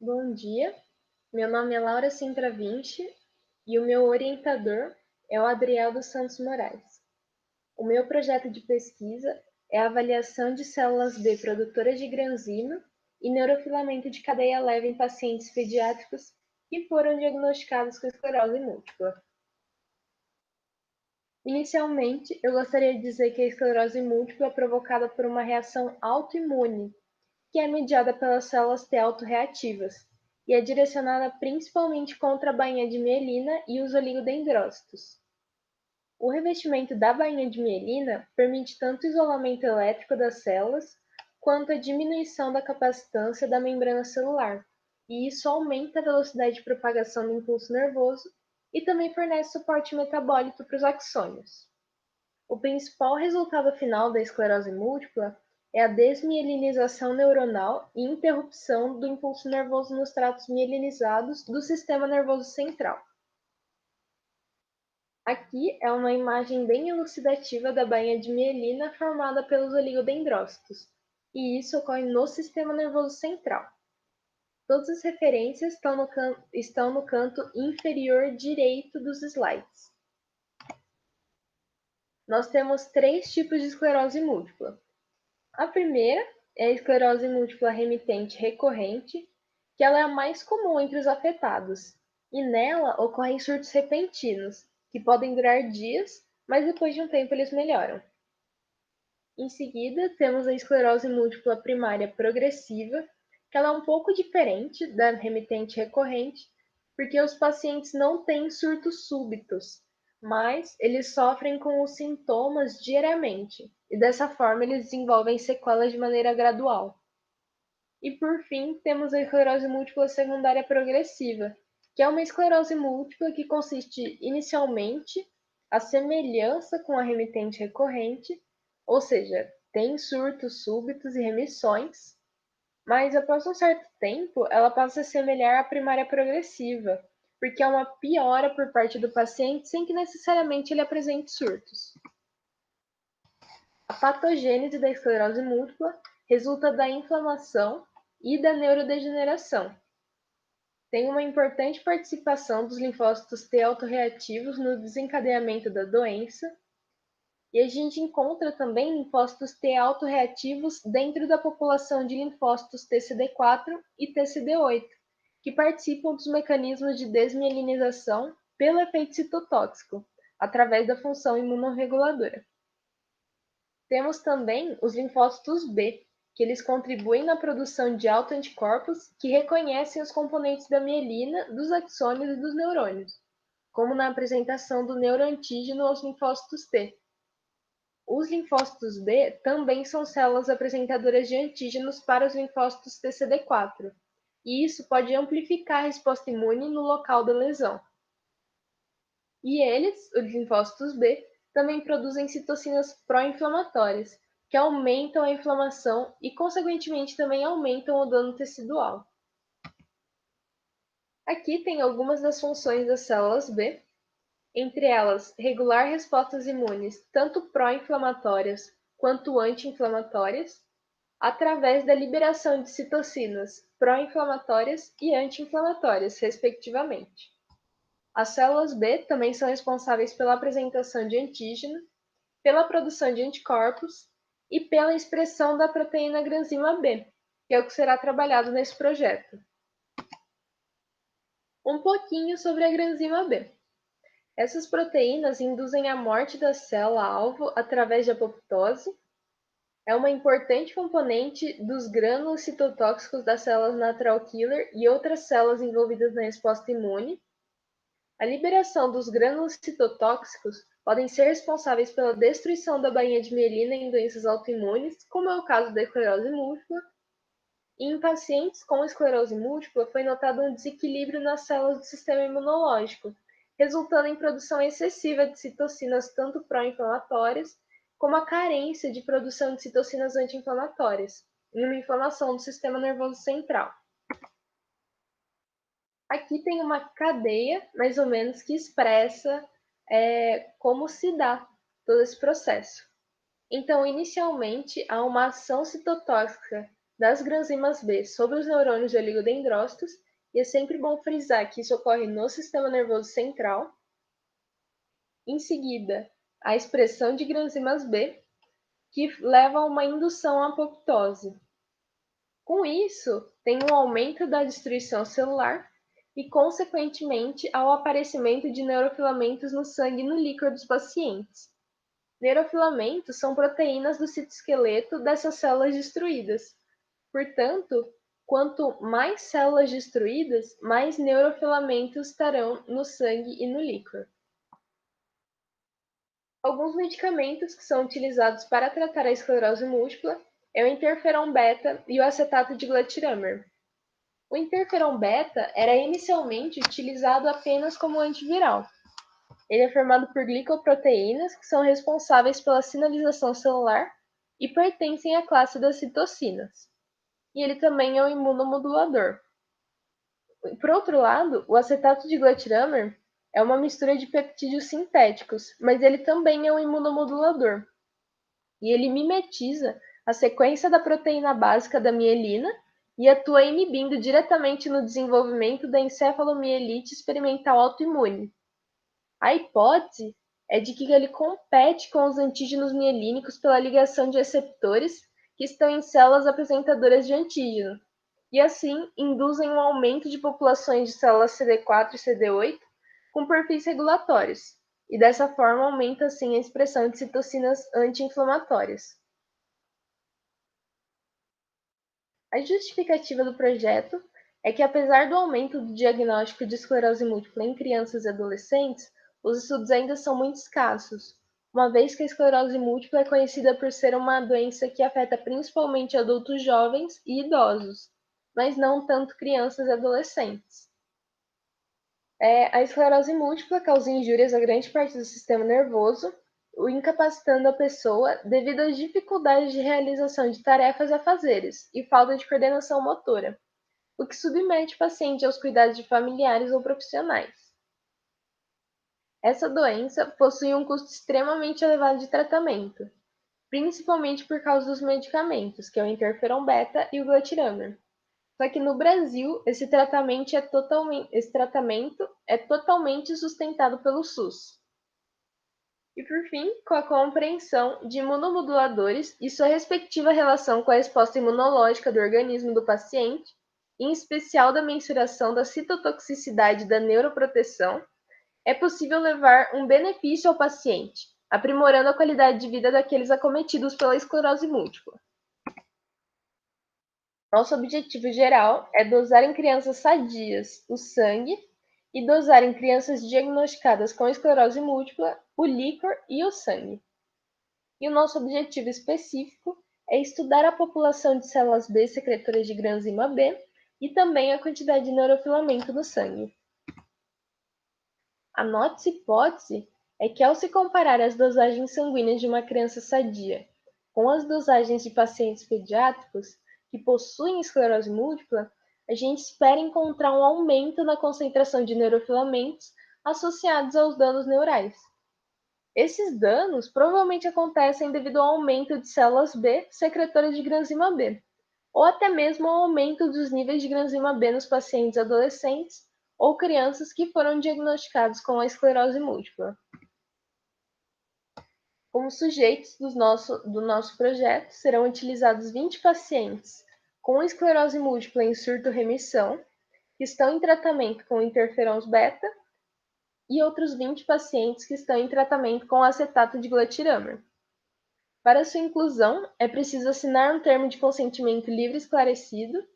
Bom dia, meu nome é Laura Sintra Vinci e o meu orientador é o Adriel dos Santos Moraes. O meu projeto de pesquisa é a avaliação de células B produtoras de granzima e neurofilamento de cadeia leve em pacientes pediátricos que foram diagnosticados com esclerose múltipla. Inicialmente, eu gostaria de dizer que a esclerose múltipla é provocada por uma reação autoimune, que é mediada pelas células T autorreativas e é direcionada principalmente contra a bainha de mielina e os oligodendrócitos. O revestimento da bainha de mielina permite tanto o isolamento elétrico das células quanto a diminuição da capacitância da membrana celular, e isso aumenta a velocidade de propagação do impulso nervoso e também fornece suporte metabólico para os axônios. O principal resultado final da esclerose múltipla é a desmielinização neuronal e interrupção do impulso nervoso nos tratos mielinizados do sistema nervoso central. Aqui é uma imagem bem elucidativa da bainha de mielina formada pelos oligodendrócitos, e isso ocorre no sistema nervoso central. Todas as referências estão no canto inferior direito dos slides. Nós temos três tipos de esclerose múltipla. A primeira é a esclerose múltipla remitente recorrente, que ela é a mais comum entre os afetados, e nela ocorrem surtos repentinos, que podem durar dias, mas depois de um tempo eles melhoram. Em seguida, temos a esclerose múltipla primária progressiva, que ela é um pouco diferente da remitente recorrente, porque os pacientes não têm surtos súbitos, mas eles sofrem com os sintomas diariamente, e dessa forma eles desenvolvem sequelas de maneira gradual. E por fim, temos a esclerose múltipla secundária progressiva, que é uma esclerose múltipla que consiste inicialmente a semelhança com a remitente recorrente, ou seja, tem surtos súbitos e remissões, mas após um certo tempo ela passa a se semelhar à primária progressiva, porque é uma piora por parte do paciente sem que necessariamente ele apresente surtos. A patogênese da esclerose múltipla resulta da inflamação e da neurodegeneração. Tem uma importante participação dos linfócitos T autorreativos no desencadeamento da doença, e a gente encontra também linfócitos T autorreativos dentro da população de linfócitos TCD4 e TCD8, que participam dos mecanismos de desmielinização pelo efeito citotóxico, através da função imunorreguladora. Temos também os linfócitos B, que eles contribuem na produção de autoanticorpos que reconhecem os componentes da mielina, dos axônios e dos neurônios, como na apresentação do neuroantígeno aos linfócitos T. Os linfócitos B também são células apresentadoras de antígenos para os linfócitos TCD4, e isso pode amplificar a resposta imune no local da lesão. E eles, os linfócitos B, também produzem citocinas pró-inflamatórias, que aumentam a inflamação e, consequentemente, também aumentam o dano tecidual. Aqui tem algumas das funções das células B, entre elas regular respostas imunes tanto pró-inflamatórias quanto anti-inflamatórias, através da liberação de citocinas pró-inflamatórias e anti-inflamatórias, respectivamente. As células B também são responsáveis pela apresentação de antígeno, pela produção de anticorpos e pela expressão da proteína granzima B, que é o que será trabalhado nesse projeto. Um pouquinho sobre a granzima B. Essas proteínas induzem a morte da célula-alvo através de apoptose. É uma importante componente dos grânulos citotóxicos das células natural killer e outras células envolvidas na resposta imune. A liberação dos grânulos citotóxicos podem ser responsáveis pela destruição da bainha de mielina em doenças autoimunes, como é o caso da esclerose múltipla, e em pacientes com esclerose múltipla foi notado um desequilíbrio nas células do sistema imunológico, resultando em produção excessiva de citocinas tanto pró-inflamatórias, como a carência de produção de citocinas anti-inflamatórias, e uma inflamação do sistema nervoso central. Aqui tem uma cadeia, mais ou menos, que expressa como se dá todo esse processo. Então, inicialmente, há uma ação citotóxica das granzimas B sobre os neurônios de oligodendrócitos, e é sempre bom frisar que isso ocorre no sistema nervoso central. Em seguida, a expressão de granzimas B, que leva a uma indução à apoptose. Com isso, tem um aumento da destruição celular e, consequentemente, ao aparecimento de neurofilamentos no sangue e no líquor dos pacientes. Neurofilamentos são proteínas do citoesqueleto dessas células destruídas. Portanto, quanto mais células destruídas, mais neurofilamentos estarão no sangue e no líquor. Alguns medicamentos que são utilizados para tratar a esclerose múltipla é o interferon beta e o acetato de glatiramer. O interferon beta era inicialmente utilizado apenas como antiviral. Ele é formado por glicoproteínas que são responsáveis pela sinalização celular e pertencem à classe das citocinas. E ele também é um imunomodulador. Por outro lado, o acetato de glatiramer é uma mistura de peptídeos sintéticos, mas ele também é um imunomodulador. E ele mimetiza a sequência da proteína básica da mielina e atua inibindo diretamente no desenvolvimento da encefalomielite experimental autoimune. A hipótese é de que ele compete com os antígenos mielínicos pela ligação de receptores que estão em células apresentadoras de antígeno, e assim induzem um aumento de populações de células CD4 e CD8 com perfis regulatórios, e dessa forma aumenta assim a expressão de citocinas anti-inflamatórias. A justificativa do projeto é que, apesar do aumento do diagnóstico de esclerose múltipla em crianças e adolescentes, os estudos ainda são muito escassos, uma vez que a esclerose múltipla é conhecida por ser uma doença que afeta principalmente adultos jovens e idosos, mas não tanto crianças e adolescentes. A esclerose múltipla causa injúrias a grande parte do sistema nervoso, o incapacitando a pessoa devido às dificuldades de realização de tarefas e afazeres e falta de coordenação motora, o que submete o paciente aos cuidados de familiares ou profissionais. Essa doença possui um custo extremamente elevado de tratamento, principalmente por causa dos medicamentos, que é o interferon beta e o glatiramer. Só que no Brasil, esse tratamento é totalmente sustentado pelo SUS. E por fim, com a compreensão de imunomoduladores e sua respectiva relação com a resposta imunológica do organismo do paciente, em especial da mensuração da citotoxicidade da neuroproteção, é possível levar um benefício ao paciente, aprimorando a qualidade de vida daqueles acometidos pela esclerose múltipla. Nosso objetivo geral é dosar em crianças sadias o sangue e dosar em crianças diagnosticadas com esclerose múltipla o líquor e o sangue. E o nosso objetivo específico é estudar a população de células B secretoras de granzima B e também a quantidade de neurofilamento no sangue. A nossa hipótese é que, ao se comparar as dosagens sanguíneas de uma criança sadia com as dosagens de pacientes pediátricos que possuem esclerose múltipla, a gente espera encontrar um aumento na concentração de neurofilamentos associados aos danos neurais. Esses danos provavelmente acontecem devido ao aumento de células B secretoras de granzima B, ou até mesmo ao aumento dos níveis de granzima B nos pacientes adolescentes ou crianças que foram diagnosticados com a esclerose múltipla. Como sujeitos do nosso projeto, serão utilizados 20 pacientes com esclerose múltipla em surto-remissão, que estão em tratamento com interferons beta, e outros 20 pacientes que estão em tratamento com acetato de glatiramer. Para sua inclusão, é preciso assinar um termo de consentimento livre e esclarecido,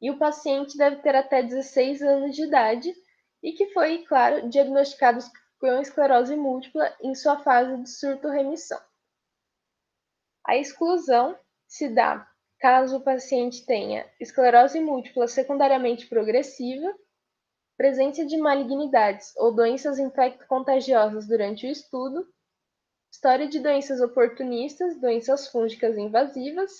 e o paciente deve ter até 16 anos de idade e que foi, claro, diagnosticado com esclerose múltipla em sua fase de surto-remissão. A exclusão se dá caso o paciente tenha esclerose múltipla secundariamente progressiva, presença de malignidades ou doenças infecto-contagiosas durante o estudo, história de doenças oportunistas, doenças fúngicas invasivas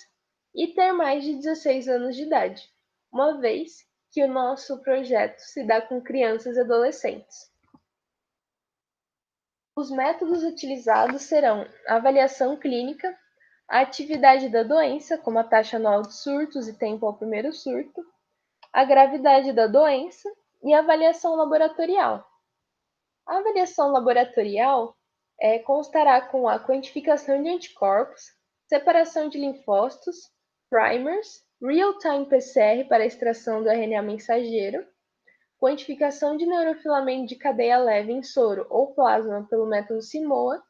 e ter mais de 16 anos de idade, uma vez que o nosso projeto se dá com crianças e adolescentes. Os métodos utilizados serão a avaliação clínica, a atividade da doença, como a taxa anual de surtos e tempo ao primeiro surto, a gravidade da doença e a avaliação laboratorial. A avaliação laboratorial constará com a quantificação de anticorpos, separação de linfócitos, primers, real-time PCR para a extração do RNA mensageiro, quantificação de neurofilamento de cadeia leve em soro ou plasma pelo método Simoa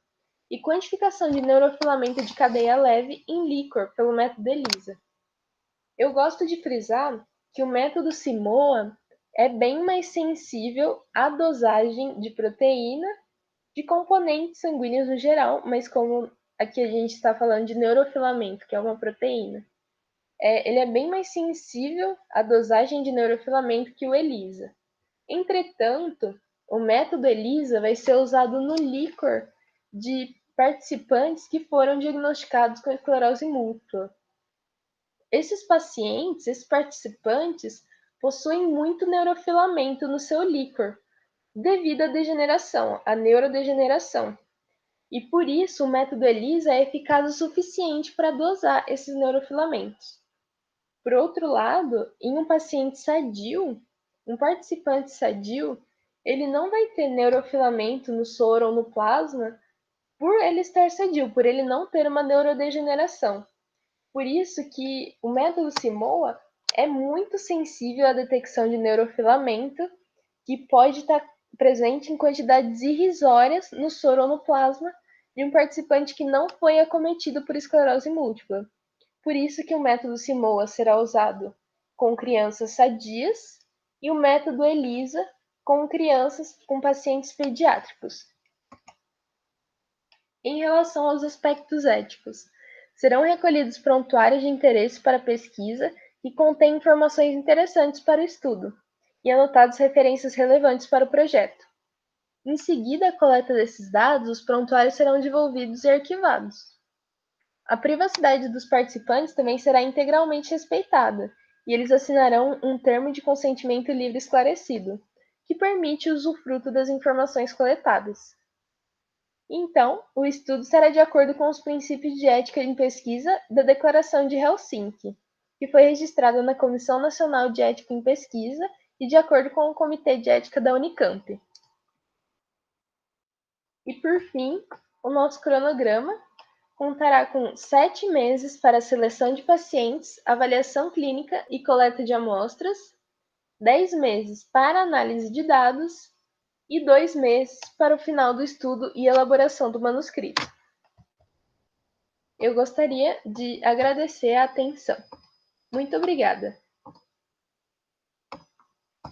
e quantificação de neurofilamento de cadeia leve em líquor pelo método ELISA. Eu gosto de frisar que o método Simoa é bem mais sensível à dosagem de proteína de componentes sanguíneos no geral, mas como aqui a gente está falando de neurofilamento, que é uma proteína, ele é bem mais sensível à dosagem de neurofilamento que o ELISA. Entretanto, o método ELISA vai ser usado no líquor de participantes que foram diagnosticados com esclerose múltipla. Esses participantes, possuem muito neurofilamento no seu líquor, devido à degeneração, à neurodegeneração. E por isso o método ELISA é eficaz o suficiente para dosar esses neurofilamentos. Por outro lado, em um paciente sadio, um participante sadio, ele não vai ter neurofilamento no soro ou no plasma por ele estar sadio, por ele não ter uma neurodegeneração. Por isso que o método Simoa é muito sensível à detecção de neurofilamento, que pode estar presente em quantidades irrisórias no soro ou no plasma de um participante que não foi acometido por esclerose múltipla. Por isso que o método Simoa será usado com crianças sadias e o método ELISA com pacientes pediátricos. Em relação aos aspectos éticos, serão recolhidos prontuários de interesse para pesquisa que contêm informações interessantes para o estudo e anotadas referências relevantes para o projeto. Em seguida à coleta desses dados, os prontuários serão devolvidos e arquivados. A privacidade dos participantes também será integralmente respeitada, e eles assinarão um termo de consentimento livre esclarecido, que permite o usufruto das informações coletadas. Então, o estudo será de acordo com os princípios de ética em pesquisa da Declaração de Helsinki, que foi registrada na Comissão Nacional de Ética em Pesquisa e de acordo com o Comitê de Ética da Unicamp. E por fim, o nosso cronograma contará com 7 meses para a seleção de pacientes, avaliação clínica e coleta de amostras, 10 meses para análise de dados e 2 meses para o final do estudo e elaboração do manuscrito. Eu gostaria de agradecer a atenção. Muito obrigada!